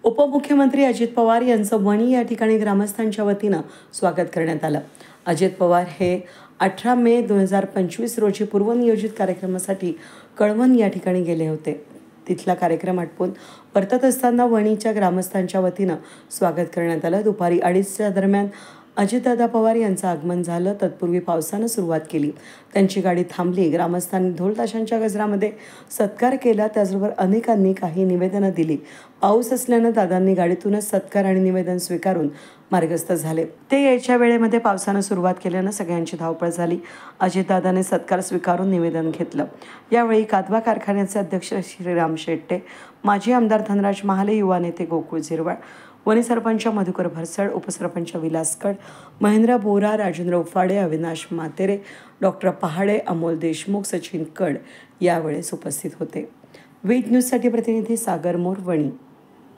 उपमुख्यमंत्री अजित पवार यांचं वणी या ठिकाणी ग्रामस्थांच्या वतीनं स्वागत करण्यात आलं। अजित पवार हे 18 मे 2025 रोजी पूर्वनियोजित कार्यक्रमासाठी कळवण या ठिकाणी गेले होते। तिथला कार्यक्रम आटपून परतत असताना वणीच्या ग्रामस्थांच्या वतीनं स्वागत करण्यात आलं। दुपारी 2:30च्या दरम्यान अजितदादा पवार यांचं आगमन झालं। तत्पूर्वी पावसानं सुरुवात केली। त्यांची गाडी थांबली। ग्रामस्थांनी ढोल-ताशांच्या गजरामध्ये सत्कार केला। त्याचबरोबर अनेकांनी काही निवेदनं दिली। पाऊस असल्यानं दादांनी गाडीतूनच सत्कार आणि निवेदन स्वीकारून मार्गस्थ झाले। ते यायच्या वेळेमध्ये पावसानं सुरुवात केल्यानं सगळ्यांची धावपळ झाली। अजितदादांनी सत्कार स्वीकारून निवेदन घेतलं। यावेळी कादवा कारखान्याचे अध्यक्ष श्रीराम शेट्टे, माजी आमदार धनराज महाले, युवा नेते गोकुळ झिरवाळ, वणी सरपंच मधुकर भरसड, उपसरपंच विलास कड, महेंद्र बोरा, राजेंद्र उफाडे, अविनाश मातेरे, डॉक्टर पहाडे, अमोल देशमुख, सचिन कड यावेळेस उपस्थित होते। वीज न्यूजसाठी प्रतिनिधी सागर मोर, वणी।